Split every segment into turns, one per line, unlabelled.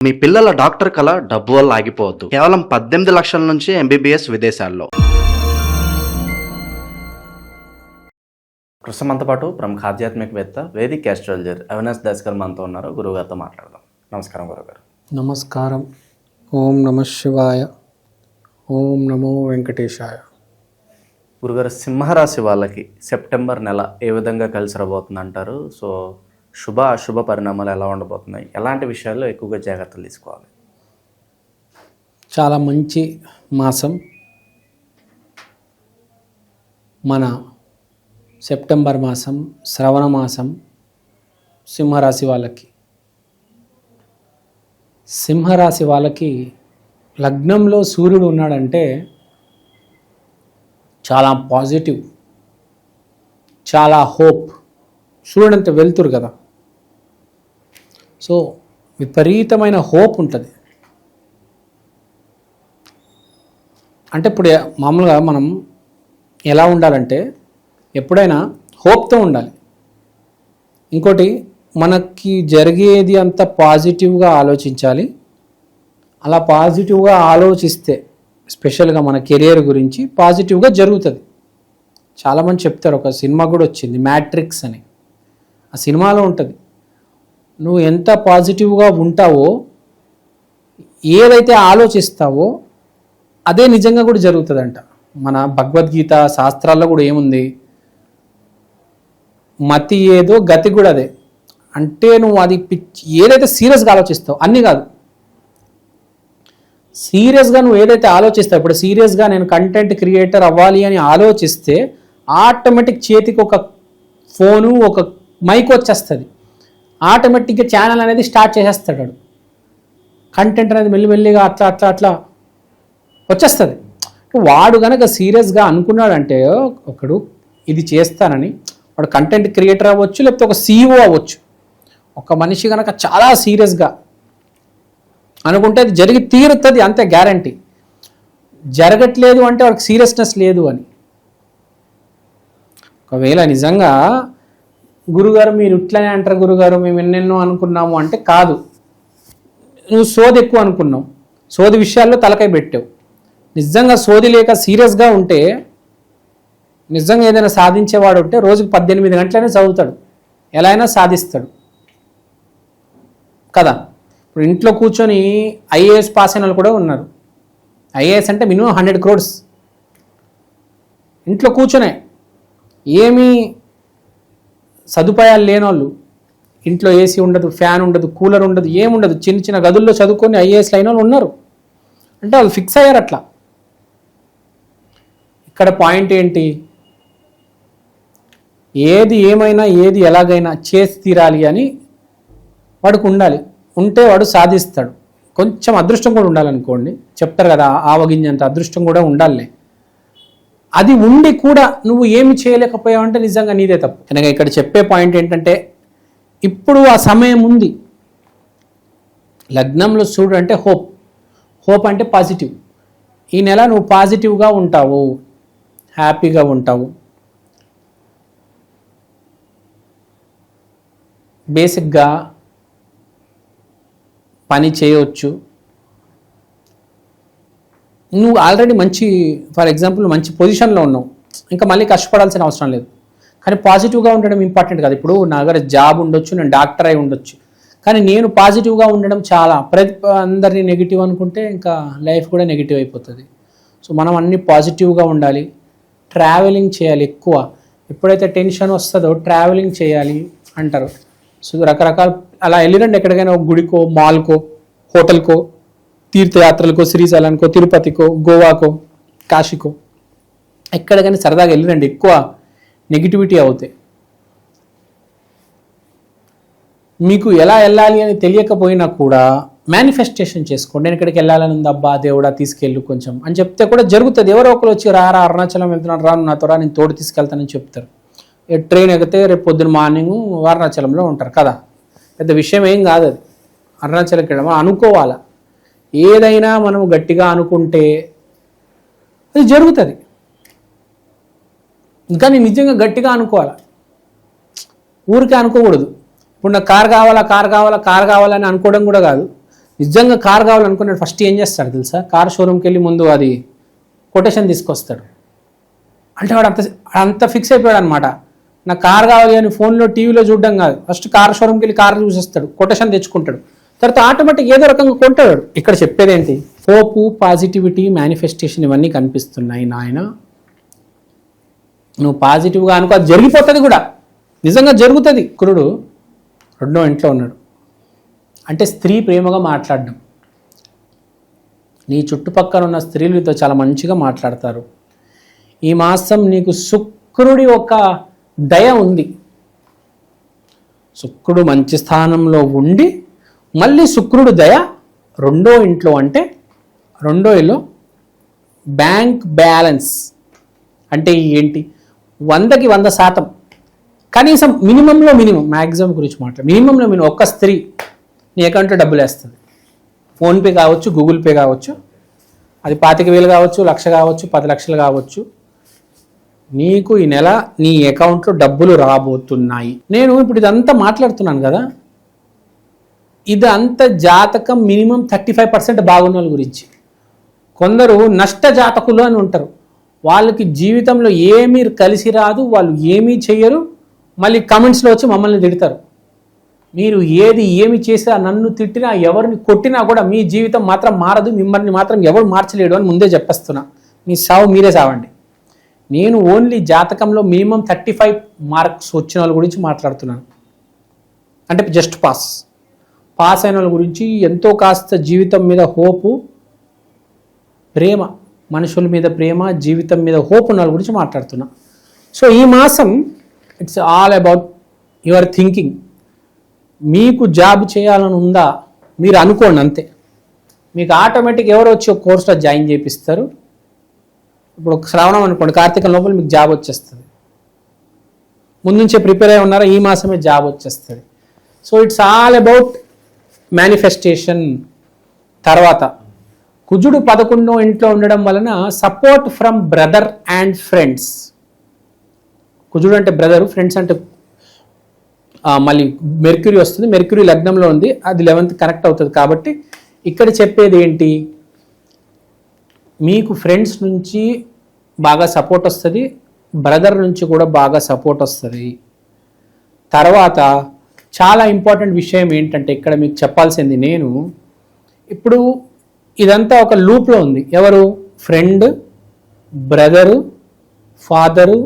మీ పిల్లల డాక్టర్ కళ డబ్బు వల్ల ఆగిపోవద్దు. కేవలం 18 లక్షల నుంచి ఎంబీబీఎస్ విదేశాల్లో. ప్రస్తుతం మనతో పాటు ప్రముఖ ఆధ్యాత్మికవేత్త, వేదిక్ ఆస్ట్రాలజర్ అవినాష్ దాస్ గారు మనతో ఉన్నారు. గురుగారితో మాట్లాడదాం. నమస్కారం గురుగారు.
నమస్కారం. ఓం నమ శివాయ. ఓం నమో వెంకటేశాయ.
గురుగారు, సింహరాశి వాళ్ళకి సెప్టెంబర్ నెల ఏ విధంగా కలిసి రాబోతుంది అంటారు? సో శుభ అశుభ పరిణామాలు ఎలా ఉండబోతున్నాయి? ఎలాంటి విషయాల్లో ఎక్కువగా జాగ్రత్తలు తీసుకోవాలి?
చాలా మంచి మాసం. మన సెప్టెంబర్ మాసం, శ్రవణ మాసం సింహరాశి వాళ్ళకి లగ్నంలో సూర్యుడు ఉన్నాడంటే చాలా పాజిటివ్, చాలా హోప్. సూర్యుడు అంత వెళ్తురు కదా, సో విపరీతమైన హోప్ ఉంటుంది. అంటే ఇప్పుడు మామూలుగా మనం ఎలా ఉండాలంటే ఎప్పుడైనా హోప్తో ఉండాలి. ఇంకోటి, మనకి జరిగేది అంత పాజిటివ్గా ఆలోచించాలి. అలా పాజిటివ్గా ఆలోచిస్తే స్పెషల్గా మన కెరియర్ గురించి పాజిటివ్గా జరుగుతుంది. చాలామంది చెప్తారు, ఒక సినిమా కూడా వచ్చింది మ్యాట్రిక్స్ అని. ఆ సినిమాలో ఉంటుంది, నువ్వు ఎంత పాజిటివ్గా ఉంటావో, ఏదైతే ఆలోచిస్తావో అదే నిజంగా కూడా జరుగుతుందంట. మన భగవద్గీత శాస్త్రాల్లో కూడా ఏముంది, మతి ఏదో గతి కూడా అదే. అంటే నువ్వు అది ఏదైతే సీరియస్గా ఆలోచిస్తావు, అన్నీ కాదు, సీరియస్గా నువ్వు ఏదైతే ఆలోచిస్తావు. ఇప్పుడు సీరియస్గా నేను కంటెంట్ క్రియేటర్ అవ్వాలి అని ఆలోచిస్తే ఆటోమేటిక్ చేతికి ఒక ఫోను, ఒక మైక్ వచ్చేస్తుంది. ఆటోమేటిక్గా ఛానల్ అనేది స్టార్ట్ చేసేస్తాడు. కంటెంట్ అనేది మెల్లిమెల్లిగా అట్లా వచ్చేస్తుంది. వాడు కనుక సీరియస్గా అనుకున్నాడంటే, ఒకడు ఇది చేస్తానని, వాడు కంటెంట్ క్రియేటర్ అవ్వచ్చు, లేకపోతే ఒక CEO అవ్వచ్చు. ఒక మనిషి కనుక చాలా సీరియస్గా అనుకుంటే అది జరిగి తీరుతుంది, అంతే గ్యారంటీ. జరగట్లేదు అంటే వాడికి సీరియస్నెస్ లేదు అని. ఒకవేళ నిజంగా గురుగారు మీరు ఇట్లనే అంటారు, గురుగారు మేము ఎన్నెన్నో అనుకున్నాము అంటే, కాదు, నువ్వు సోది ఎక్కువ అనుకున్నావు, సోది విషయాల్లో తలకాయ పెట్టావు. నిజంగా సోది లేక సీరియస్గా ఉంటే, నిజంగా ఏదైనా సాధించేవాడు ఉంటే రోజుకు 18 గంటలైనా చదువుతాడు, ఎలా అయినా సాధిస్తాడు కదా. ఇప్పుడు ఇంట్లో కూర్చొని IAS పాస్ అయిన వాళ్ళు కూడా ఉన్నారు. IAS అంటే మినిమం 100 crores. ఇంట్లో కూర్చొనే ఏమీ సదుపాయాలు లేని వాళ్ళు, ఇంట్లో AC ఉండదు, ఫ్యాన్ ఉండదు, కూలర్ ఉండదు, ఏముండదు, చిన్న చిన్న గదుల్లో చదువుకొని IAS అయిన వాళ్ళు ఉన్నారు. అంటే వాళ్ళు ఫిక్స్ అయ్యారు అట్లా. ఇక్కడ పాయింట్ ఏంటి, ఏది ఏమైనా ఏది ఎలాగైనా చేసి తీరాలి అని వాడికి ఉండాలి. ఉంటే వాడు సాధిస్తాడు. కొంచెం అదృష్టం కూడా ఉండాలనుకోండి, చెప్తారు కదా ఆవగింజంత అదృష్టం కూడా ఉండాలి. అది ఉండి కూడా నువ్వు ఏమి చేయలేకపోయావంటే నిజంగా నీదే తప్పు. కనుక ఇక్కడ చెప్పే పాయింట్ ఏంటంటే, ఇప్పుడు ఆ సమయం ఉంది. లగ్నంలో సూర్యుడు అంటే హోప్ అంటే పాజిటివ్. ఈ నెల నువ్వు పాజిటివ్గా ఉంటావు, హ్యాపీగా ఉంటావు. బేసిక్గా పని చేయవచ్చు. నువ్వు ఆల్రెడీ మంచి, ఫర్ ఎగ్జాంపుల్ మంచి పొజిషన్లో ఉన్నావు, ఇంకా మళ్ళీ కష్టపడాల్సిన అవసరం లేదు. కానీ పాజిటివ్గా ఉండడం ఇంపార్టెంట్ కదా. ఇప్పుడు నా దగ్గర జాబ్ ఉండొచ్చు, నేను డాక్టర్ అయి ఉండొచ్చు, కానీ నేను పాజిటివ్గా ఉండడం చాలా. అందరినీ నెగిటివ్ అనుకుంటే ఇంకా లైఫ్ కూడా నెగిటివ్ అయిపోతుంది. సో మనం అన్నీ పాజిటివ్గా ఉండాలి. ట్రావెలింగ్ చేయాలి ఎక్కువ. ఎప్పుడైతే టెన్షన్ వస్తుందో ట్రావెలింగ్ చేయాలి అంటారు. సో రకరకాల అలా వెళ్ళిరండి, ఎక్కడికైనా ఒక గుడికో, మాల్కో, హోటల్కో, తీర్థయాత్రలకో, శ్రీశైలానికో, తిరుపతికో, గోవాకో, కాశీకో, ఎక్కడికైనా సరదాగా వెళ్ళిరండి. ఎక్కువ నెగిటివిటీ అవుతాయి. మీకు ఎలా వెళ్ళాలి అని తెలియకపోయినా కూడా మేనిఫెస్టేషన్ చేసుకోండి. నేను ఇక్కడికి వెళ్ళాలని ఉంది, అబ్బా దేవుడా తీసుకెళ్ళు కొంచెం అని చెప్తే కూడా జరుగుతుంది. ఎవరో ఒకరు వచ్చి రా అరుణాచలం వెళ్తున్నాను, రా నాతో రా, నేను తోడు తీసుకెళ్తానని చెప్తారు. ట్రైన్ ఎగితే రేపు పొద్దున్న మార్నింగ్ అరుణాచలంలో ఉంటారు కదా. పెద్ద విషయం ఏం కాదు అది. అరుణాచలంకి వెళ్ళడం అనుకోవాలా. ఏదైనా మనం గట్టిగా అనుకుంటే అది జరుగుతుంది. కానీ నిజంగా గట్టిగా అనుకోవాలి, ఊరికే అనుకోకూడదు. ఇప్పుడు నాకు కారు కావాలని అనుకోవడం కూడా కాదు. నిజంగా కార్ కావాలనుకున్నాడు ఫస్ట్ ఏం చేస్తాడు తెలుసా? కార్ షోరూమ్కి వెళ్ళి ముందు అది కొటేషన్ తీసుకొస్తాడు. అంటే వాడు అంత ఫిక్స్ అయిపోయాడు అనమాట. నాకు కార్ కావాలి అని ఫోన్లో టీవీలో చూడడం కాదు, ఫస్ట్ కార్ షోరూమ్కి వెళ్ళి కార్ చూసేస్తాడు, కొటేషన్ తెచ్చుకుంటాడు, తర్వాత ఆటోమేటిక్ ఏదో రకంగా కొంటాడు. ఇక్కడ చెప్పేది ఏంటి? హోపు, పాజిటివిటీ, మేనిఫెస్టేషన్ ఇవన్నీ కనిపిస్తున్నాయి నాయన. నువ్వు పాజిటివ్గా అనుకో, అది జరిగిపోతుంది కూడా, నిజంగా జరుగుతుంది. శుక్రుడు 2వ ఇంట్లో ఉన్నాడు అంటే స్త్రీ ప్రేమగా మాట్లాడడం. నీ చుట్టుపక్కల ఉన్న స్త్రీలతో చాలా మంచిగా మాట్లాడతారు. ఈ మాసం నీకు శుక్రుడి ఒక దయ ఉంది. శుక్రుడు మంచి స్థానంలో ఉండి మళ్ళీ శుక్రుడు దయ 2వ ఇంట్లో, అంటే 2వ ఇల్లు బ్యాంక్ బ్యాలెన్స్ అంటే ఏంటి? 100కి 100% కనీసం మినిమంలో మినిమం, మ్యాక్సిమం గురించి మాట్లాడు, మినిమంలో మినిమం ఒక్క స్త్రీ నీ అకౌంట్లో డబ్బులు వేస్తుంది. ఫోన్పే కావచ్చు, గూగుల్ పే కావచ్చు, అది 25,000 కావచ్చు, 1,00,000 కావచ్చు, 10 లక్షలు కావచ్చు. నీకు ఈ నెల నీ అకౌంట్లో డబ్బులు రాబోతున్నాయి. నేను ఇప్పుడు ఇదంతా మాట్లాడుతున్నాను కదా, ఇదంతా జాతకం మినిమం 35% బాగున్న వాళ్ళ గురించి. కొందరు నష్ట జాతకులు అని ఉంటారు, వాళ్ళకి జీవితంలో ఏమీ కలిసి రాదు, వాళ్ళు ఏమీ చెయ్యరు, మళ్ళీ కమెంట్స్లో వచ్చి మమ్మల్ని తిడతారు. మీరు ఏమి చేసినా, నన్ను తిట్టినా, ఎవరిని కొట్టినా కూడా మీ జీవితం మాత్రం మారదు, మిమ్మల్ని మాత్రం ఎవరు మార్చలేడు అని ముందే చెప్పేస్తున్నా. మీ సావు మీరే సావండి. నేను ఓన్లీ జాతకంలో మినిమం 35 మార్క్స్ వచ్చిన వాళ్ళ గురించి మాట్లాడుతున్నాను. అంటే జస్ట్ పాస్ అయిన వాళ్ళ గురించి, ఎంతో కాస్త జీవితం మీద హోపు, ప్రేమ, మనుషుల మీద ప్రేమ, జీవితం మీద హోప్ ఉన్న వాళ్ళ గురించి మాట్లాడుతున్నా. సో ఈ మాసం it's all about your thinking. మీకు జాబ్ చేయాలని ఉందా మీరు అనుకోండి అంతే. మీకు ఆటోమేటిక్ ఎవరో వచ్చి ఒక కోర్సులో జాయిన్ చేపిస్తారు. ఇప్పుడు శ్రావణం అనుకోండి, కార్తీకం లోపల మీకు జాబ్ వచ్చేస్తుంది. ముందు నుంచే ప్రిపేర్ అయి ఉన్నారా, ఈ మాసమే జాబ్ వచ్చేస్తుంది. So it's all about manifestation. తర్వాత కుజుడు 11వ ఇంట్లో ఉండడం వలన support from brother and friends. కుజుడు అంటే బ్రదరు, ఫ్రెండ్స్ అంటే మళ్ళీ మెర్క్యూరీ వస్తుంది. మెర్క్యూరీ లగ్నంలో ఉంది, అది 11th కనెక్ట్ అవుతుంది. కాబట్టి ఇక్కడ చెప్పేది ఏంటి? మీకు ఫ్రెండ్స్ నుంచి బాగా సపోర్ట్ వస్తుంది, బ్రదర్ నుంచి కూడా బాగా సపోర్ట్ వస్తుంది. తర్వాత చాలా ఇంపార్టెంట్ విషయం ఏంటంటే ఇక్కడ మీకు చెప్పాల్సింది, నేను ఇప్పుడు ఇదంతా ఒక లూప్లో ఉంది. ఎవరు? ఫ్రెండ్, బ్రదరు, ఫాదరు,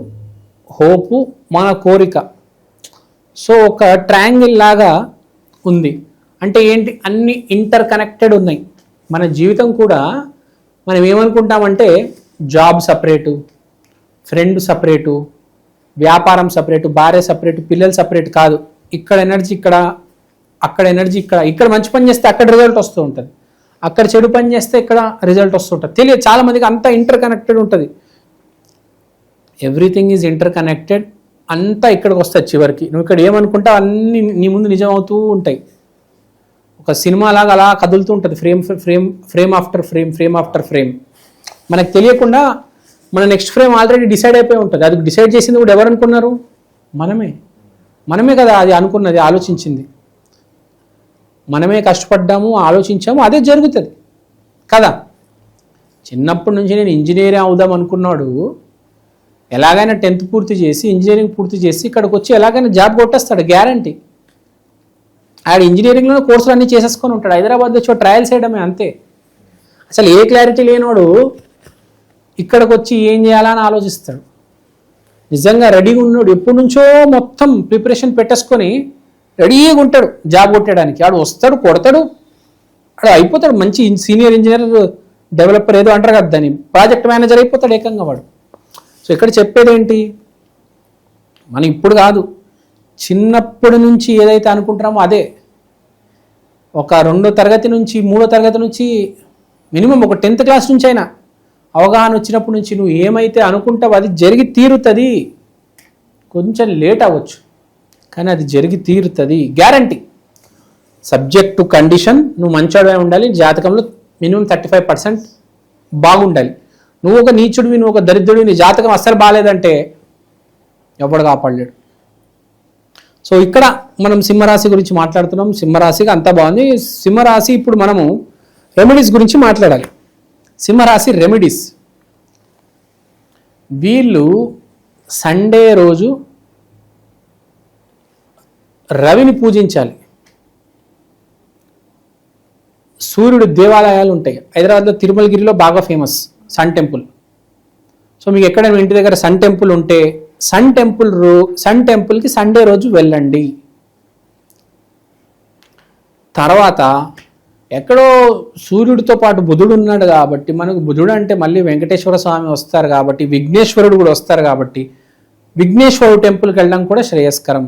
హోపు, మన కోరిక. సో ఒక ట్రయాంగిల్ లాగా ఉంది. అంటే ఏంటి? అన్ని ఇంటర్ కనెక్టెడ్ ఉన్నాయి. మన జీవితం కూడా మనం ఏమనుకుంటామంటే జాబ్ సపరేటు, ఫ్రెండ్ సపరేటు, వ్యాపారం సపరేటు, భార్య సపరేటు, పిల్లలు సపరేట్ కాదు. ఇక్కడ ఎనర్జీ ఇక్కడ, అక్కడ ఎనర్జీ ఇక్కడ. ఇక్కడ మంచి పని చేస్తే అక్కడ రిజల్ట్ వస్తూ ఉంటుంది, అక్కడ చెడు పని చేస్తే ఇక్కడ రిజల్ట్ వస్తుంటుంది. తెలియదు చాలా మందికి, అంతా ఇంటర్ కనెక్టెడ్ ఉంటుంది. Everything is inter connected. అంతా ఇక్కడికి వస్తుంది చివరికి. నువ్వు ఇక్కడ ఏమనుకుంటావు అన్నీ నీ ముందు నిజం అవుతూ ఉంటాయి. ఒక సినిమా లాగా అలా కదులుతూ ఉంటుంది, ఫ్రేమ్ ఆఫ్టర్ ఫ్రేమ్. మనకు తెలియకుండా మన నెక్స్ట్ ఫ్రేమ్ ఆల్రెడీ డిసైడ్ అయిపోయి ఉంటుంది. అది డిసైడ్ చేసింది కూడా ఎవరు అనుకున్నారు? మనమే కదా అది అనుకున్నది, ఆలోచించింది. మనమే కష్టపడ్డాము, ఆలోచించాము, అదే జరుగుతుంది కదా. చిన్నప్పటి నుంచి నేను ఇంజనీరింగ్ అవుదాం అనుకున్నాడు, ఎలాగైనా 10th పూర్తి చేసి, ఇంజనీరింగ్ పూర్తి చేసి ఇక్కడికి వచ్చి ఎలాగైనా జాబ్ కొట్టేస్తాడు, గ్యారంటీ. ఆడ ఇంజనీరింగ్లో కోర్సులు అన్నీ చేసేసుకొని ఉంటాడు. హైదరాబాద్ వచ్చి ట్రయల్స్ చేయడమే అంతే. అసలు ఏ క్లారిటీ లేనివాడు ఇక్కడికి వచ్చి ఏం చేయాలని ఆలోచిస్తాడు. నిజంగా రెడీగా ఉన్నాడు, ఎప్పటి నుంచో మొత్తం ప్రిపరేషన్ పెట్టేసుకొని రెడీగా ఉంటాడు జాబ్ కొట్టడానికి. ఆడు వస్తాడు, కొడతాడు, ఆడు అయిపోతాడు మంచి సీనియర్ ఇంజనీర్, డెవలపర్ ఏదో అంటారు కదా దాన్ని, ప్రాజెక్ట్ మేనేజర్ అయిపోతాడు ఏకంగా వాడు. సో ఇక్కడ చెప్పేది ఏంటి? మనం ఇప్పుడు కాదు, చిన్నప్పటి నుంచి ఏదైతే అనుకుంటున్నామో అదే. ఒక 2వ తరగతి నుంచి, 3వ తరగతి నుంచి, మినిమం ఒక 10th క్లాస్ నుంచి అయినా అవగాహన వచ్చినప్పటి నుంచి నువ్వు ఏమైతే అనుకుంటావో అది జరిగి తీరుతుంది. కొంచెం లేట్ అవ్వచ్చు కానీ అది జరిగి తీరుతుంది, గ్యారంటీ. Subject to condition. నువ్వు మంచోడమే ఉండాలి, జాతకంలో మినిమం 35% బాగుండాలి. నువ్వు ఒక నీచుడివి, నువ్వు ఒక దరిద్రుడివి, నీ జాతకం అస్సలు బాగాలేదంటే ఎవడు కాపాడలేడు. సో ఇక్కడ మనం సింహరాశి గురించి మాట్లాడుతున్నాం. సింహరాశికి అంతా బాగుంది. సింహరాశి ఇప్పుడు మనము రెమెడీస్ గురించి మాట్లాడాలి. సింహరాశి రెమెడీస్, వీళ్ళు సండే రోజు రవిని పూజించాలి. సూర్యుడు దేవాలయాలు ఉంటాయి. హైదరాబాద్లో తిరుమలగిరిలో బాగా ఫేమస్ సన్ టెంపుల్. సో మీకు ఎక్కడైనా ఇంటి దగ్గర సన్ టెంపుల్ ఉంటే సన్ టెంపుల్కి సండే రోజు వెళ్ళండి. తర్వాత ఎక్కడో సూర్యుడితో పాటు బుధుడు ఉన్నాడు కాబట్టి, మనకు బుధుడు అంటే మళ్ళీ వెంకటేశ్వర స్వామి వస్తారు కాబట్టి, విఘ్నేశ్వరుడు కూడా వస్తారు కాబట్టి విఘ్నేశ్వరుడు టెంపుల్కి వెళ్ళడం కూడా శ్రేయస్కరం.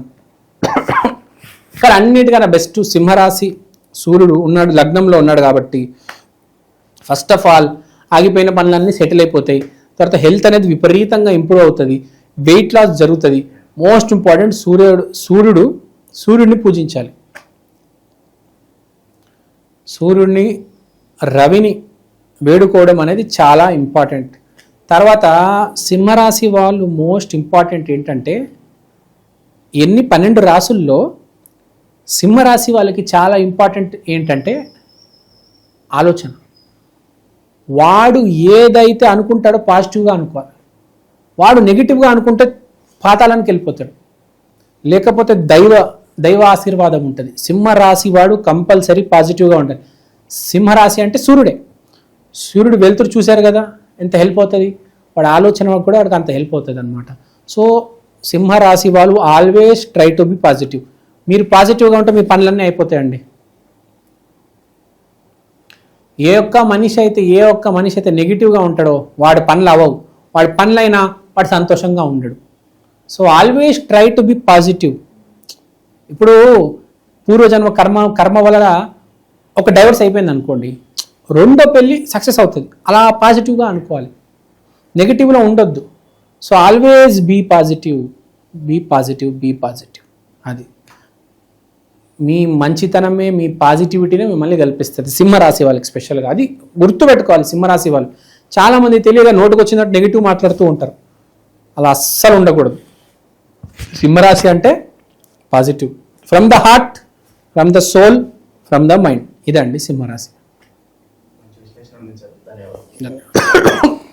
ఇక్కడ అన్నిటికన్నా బెస్ట్ సింహరాశి, సూర్యుడు ఉన్నాడు, లగ్నంలో ఉన్నాడు కాబట్టి ఫస్ట్ ఆఫ్ ఆల్ ఆగిపోయిన పనులన్నీ సెటిల్ అయిపోతాయి. తర్వాత హెల్త్ అనేది విపరీతంగా ఇంప్రూవ్ అవుతుంది, వెయిట్ లాస్ జరుగుతుంది. మోస్ట్ ఇంపార్టెంట్ సూర్యుడిని పూజించాలి. సూర్యుడిని, రవిని వేడుకోవడం అనేది చాలా ఇంపార్టెంట్. తర్వాత సింహరాశి వాళ్ళు మోస్ట్ ఇంపార్టెంట్ ఏంటంటే, 12 రాసుల్లో సింహరాశి వాళ్ళకి చాలా ఇంపార్టెంట్ ఏంటంటే ఆలోచన. వాడు ఏదైతే అనుకుంటాడో పాజిటివ్గా అనుకోవాలి. వాడు నెగిటివ్గా అనుకుంటే పాతాళానికి వెళ్ళిపోతాడు, లేకపోతే దైవ ఆశీర్వాదం ఉంటుంది. సింహరాశి వాడు కంపల్సరీ పాజిటివ్గా ఉండాలి. సింహరాశి అంటే సూర్యుడు వెలుతురు చూశారు కదా ఎంత హెల్ప్ అవుతుంది, వాడి ఆలోచన కూడా వాడికి అంత హెల్ప్ అవుతుంది అనమాట. సో సింహరాశి వాళ్ళు always try to be positive. మీరు పాజిటివ్గా ఉంటే మీ పనులన్నీ అయిపోతాయండి. ఏ ఒక్క మనిషి అయితే నెగిటివ్గా ఉంటాడో వాడి పనులు అవ్వవు. వాడి పనులైనా వాడు సంతోషంగా ఉండడు. So always try to be positive. ఇప్పుడు పూర్వజన్మ కర్మ వల్ల ఒక డైవర్స్ అయిపోయింది అనుకోండి, రెండో పెళ్ళి సక్సెస్ అవుతుంది. అలా పాజిటివ్గా అనుకోవాలి, నెగిటివ్లో ఉండొద్దు. So always be positive. అది మీ మంచితనమే, మీ పాజిటివిటీనే మిమ్మల్ని కల్పిస్తుంది. సింహరాశి వాళ్ళకి స్పెషల్గా అది గుర్తుపెట్టుకోవాలి. సింహరాశి వాళ్ళు చాలామంది తెలియక నోటుకు వచ్చినట్టు నెగిటివ్ మాట్లాడుతూ ఉంటారు. అలా అస్సలు ఉండకూడదు. సింహరాశి అంటే positive, from the heart, from the soul, from the mind. ఇదండి సింహరాశి.